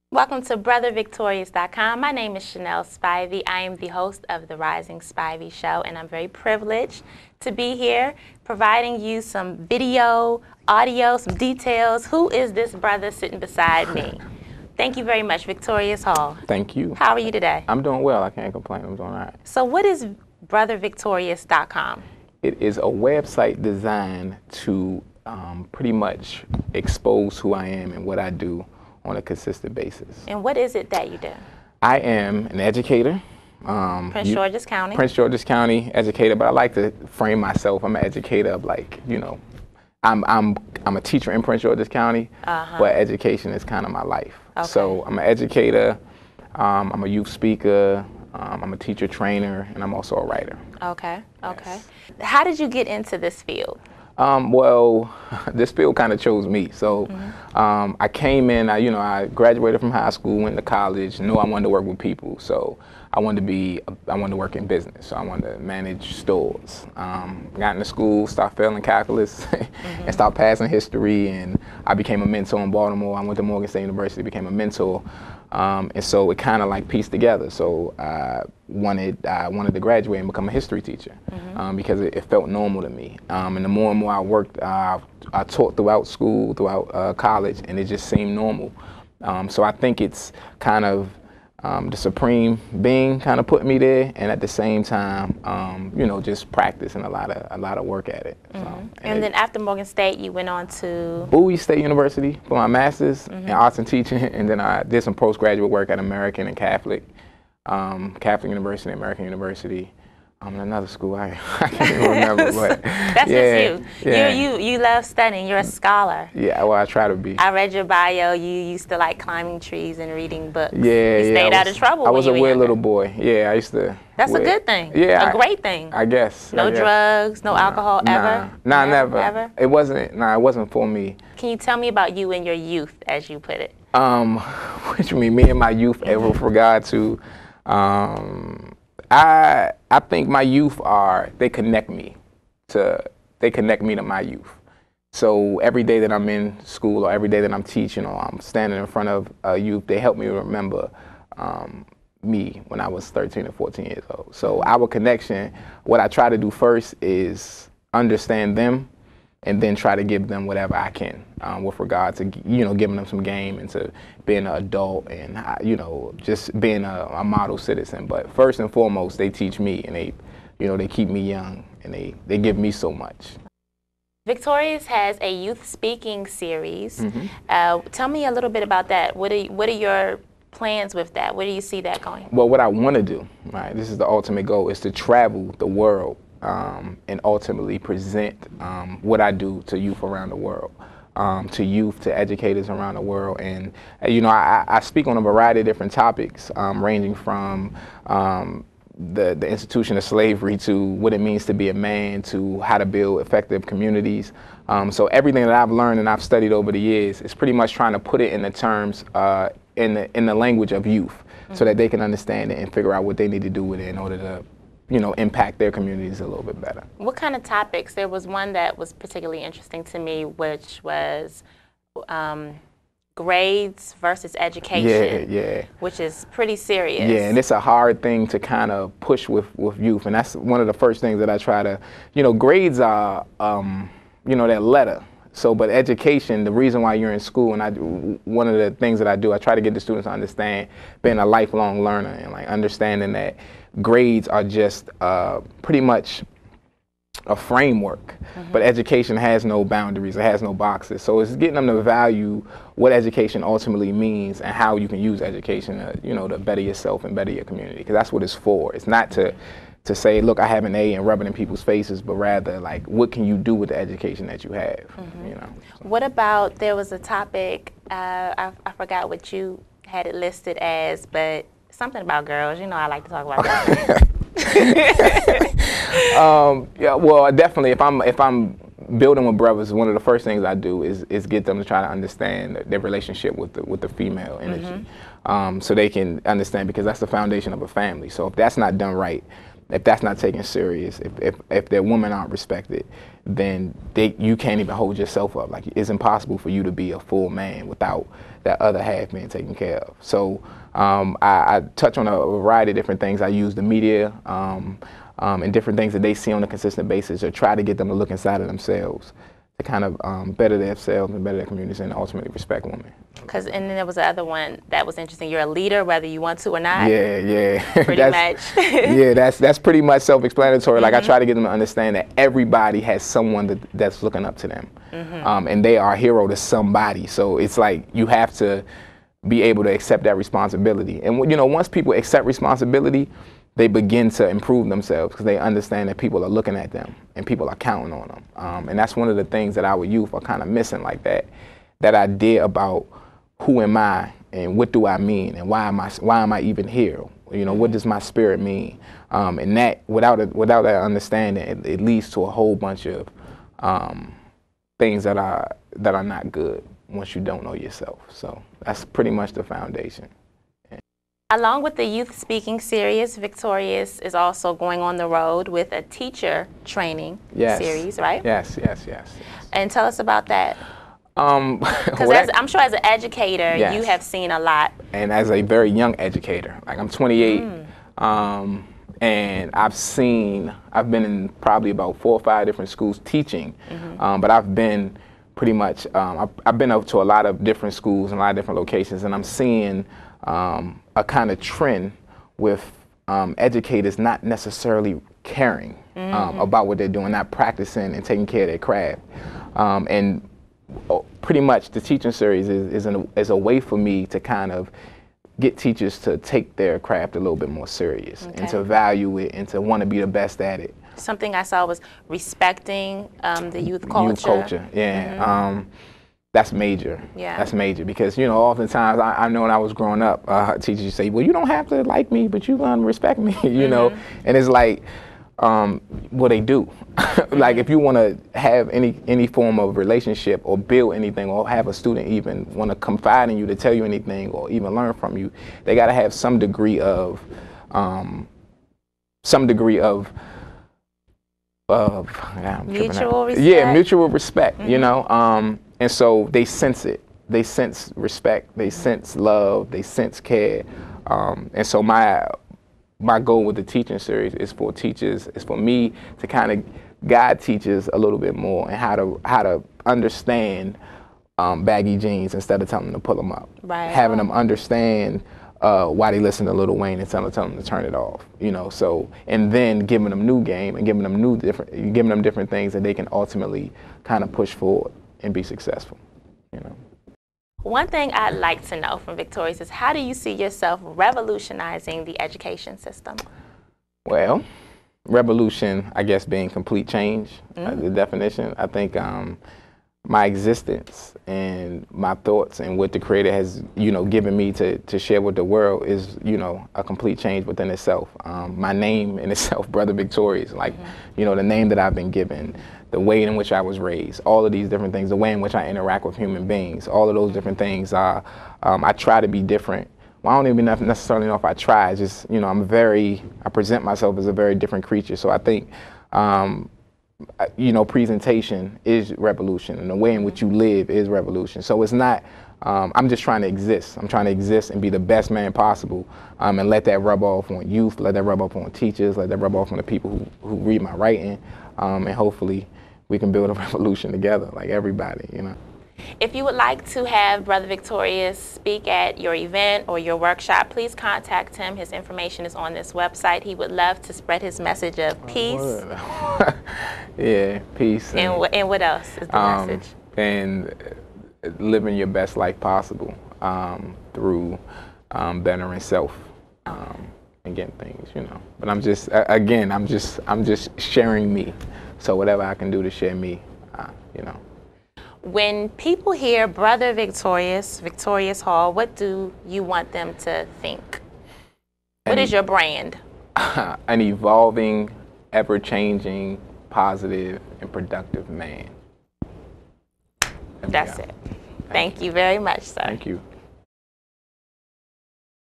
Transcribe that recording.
Welcome to BrotherVictorious.com. My name is Chanel Spivey. I am the host of the Rising Spivey Show, and I'm very privileged to be here providing you some video, audio, some details. Who is this brother sitting beside me? Thank you very much, Victorious Hall. Thank you. How are you today? I'm doing well. I can't complain. I'm doing all right. So what is BrotherVictorious.com? It is a website designed to pretty much expose who I am and what I do on a consistent basis. And what is it that you do? I am an educator. Prince George's County. Prince George's County educator, but I like to frame myself. I'm an educator of, like, you know, I'm a teacher in Prince George's County, but education is kind of my life. Okay. So I'm an educator. I'm a youth speaker. I'm a teacher trainer, and I'm also a writer. Okay. Okay. Yes. How did you get into this field? Well, this field kind of chose me. So I came in, I graduated from high school, went to college, knew I wanted to work with people. So I wanted to work in business. So I wanted to manage stores. Got into school, started failing calculus, and started passing history. And I became a mentor in Baltimore. I went to Morgan State University, became a mentor. And so it kind of like pieced together. So I wanted to graduate and become a history teacher because it felt normal to me. And the more and more I worked, I taught throughout school, throughout college, and it just seemed normal. So I think it's kind of the supreme being kind of put me there, and at the same time, just practice and a lot of work at it. So, and then after Morgan State, you went on to Bowie State University for my master's in arts and teaching, and then I did some postgraduate work at American and Catholic University, American University. Another school I can't even remember, but that's yeah, just you. You love studying. You're a scholar. Yeah, well, I try to be. I read your bio. You used to like climbing trees and reading books. Yeah, you stayed out of trouble. I was when a you were weird younger. little boy. Yeah, I used to. That's a good thing. Yeah, a great thing. I guess. No drugs, no alcohol, ever. Nah, never. Ever. It wasn't for me. Can you tell me about you in your youth, as you put it? What you mean, me and my youth ever forgot to? I think my youth they connect me to my youth. So every day that I'm in school or every day that I'm teaching or I'm standing in front of a youth, they help me remember me when I was 13 or 14 years old. So our connection, what I try to do first is understand them and then try to give them whatever I can with regard to, giving them some game and to being an adult and, just being a model citizen. But first and foremost, they teach me and they keep me young and they give me so much. Victorious has a youth speaking series. Tell me a little bit about that. What are your plans with that? Where do you see that going? Well, what I want to do, right, this is the ultimate goal, is to travel the world and ultimately present what I do to youth around the world, to educators around the world. And, I speak on a variety of different topics, ranging from the institution of slavery to what it means to be a man to how to build effective communities. So everything that I've learned and I've studied over the years is pretty much trying to put it in the terms, in the language of youth, so that they can understand it and figure out what they need to do with it in order to impact their communities a little bit better. What kind of topics? There was one that was particularly interesting to me, which was grades versus education. Yeah. Which is pretty serious. Yeah, and it's a hard thing to kind of push with youth, and that's one of the first things that I try to, grades are, that letter. So, but education, the reason why you're in school, and one of the things that I do, I try to get the students to understand being a lifelong learner and like understanding that grades are just pretty much a framework, but education has no boundaries, it has no boxes. So it's getting them to value what education ultimately means and how you can use education to better yourself and better your community, because that's what it's for. It's not to say, look, I have an A and rub it in people's faces, but rather like, what can you do with the education that you have? What about, there was a topic, I forgot what you had it listed as, but something about girls. I like to talk about that. Yeah, well, definitely. If I'm building with brothers, one of the first things I do is get them to try to understand their relationship with the female energy, so they can understand, because that's the foundation of a family. So if that's not done right, if that's not taken serious, if their women aren't respected, then you can't even hold yourself up. Like, it's impossible for you to be a full man without that other half being taken care of. So I touch on a variety of different things. I use the media and different things that they see on a consistent basis to try to get them to look inside of themselves, to kind of better themselves and better their communities and ultimately respect women. And then there was the other one that was interesting. You're a leader whether you want to or not. Yeah. Pretty much. Yeah, that's pretty much self-explanatory. Like, I try to get them to understand that everybody has someone that's looking up to them. And they are a hero to somebody. So it's like you have to be able to accept that responsibility. And, you know, once people accept responsibility, they begin to improve themselves because they understand that people are looking at them and people are counting on them. And that's one of the things that our youth are kind of missing, like that idea about who am I and what do I mean and why am I even here? You know, what does my spirit mean? And that without that understanding, it leads to a whole bunch of things that are not good once you don't know yourself. So that's pretty much the foundation. Along with the youth speaking series, Victorious is also going on the road with a teacher training series, right? Yes. And tell us about that. Because I'm sure as an educator, you have seen a lot. And as a very young educator, like I'm 28, and I've been in probably about 4 or 5 different schools teaching, but I've been pretty much, I've been up to a lot of different schools and a lot of different locations, and I'm seeing a kind of trend with educators not necessarily caring about what they're doing, not practicing and taking care of their craft. And pretty much the teaching series is a way for me to kind of get teachers to take their craft a little bit more serious and to value it and to want to be the best at it. Something I saw was respecting the youth culture. Youth culture, yeah. That's major. Yeah. That's major because, you know, oftentimes I know when I was growing up, teachers used to say, well, you don't have to like me, but you're going to respect me, you know? And it's like, well, they do. Like, if you want to have any form of relationship or build anything or have a student even want to confide in you to tell you anything or even learn from you, they got to have some degree of mutual respect. Yeah, mutual respect, you know? And so they sense it. They sense respect. They sense love. They sense care. And so my goal with the teaching series is for me to kind of guide teachers a little bit more and how to understand baggy jeans instead of telling them to pull them up. Right. Having them understand why they listen to Lil Wayne and telling them to turn it off. You know, so and then giving them new game and giving them different things that they can ultimately kind of push forward and be successful. You know. One thing I'd like to know from Victorious is, how do you see yourself revolutionizing the education system? Well, revolution, I guess, being complete change, the definition. I think my existence and my thoughts and what the Creator has, you know, given me to share with the world is, you know, a complete change within itself. My name in itself, Brother Victorious, like, you know, the name that I've been given, the way in which I was raised, all of these different things, the way in which I interact with human beings, all of those different things are, I try to be different. Well, I don't even necessarily know if I try, it's just, you know, I present myself as a very different creature. So I think, you know, presentation is revolution and the way in which you live is revolution. So it's not, I'm just trying to exist. I'm trying to exist and be the best man possible, and let that rub off on youth, let that rub off on teachers, let that rub off on the people who read my writing, and hopefully we can build a revolution together, like everybody, you know. If you would like to have Brother Victorious speak at your event or your workshop, please contact him. His information is on this website. He would love to spread his message of peace. Yeah, peace. And what else is the message? And living your best life possible through bettering self and getting things, you know. But I'm just, again, I'm just sharing me. So whatever I can do to share me, you know. When people hear Brother Victorious, Victorious Hall, what do you want them to think? What is your brand? An evolving, ever-changing, positive, and productive man. That's it. Thank you very much, sir. Thank you.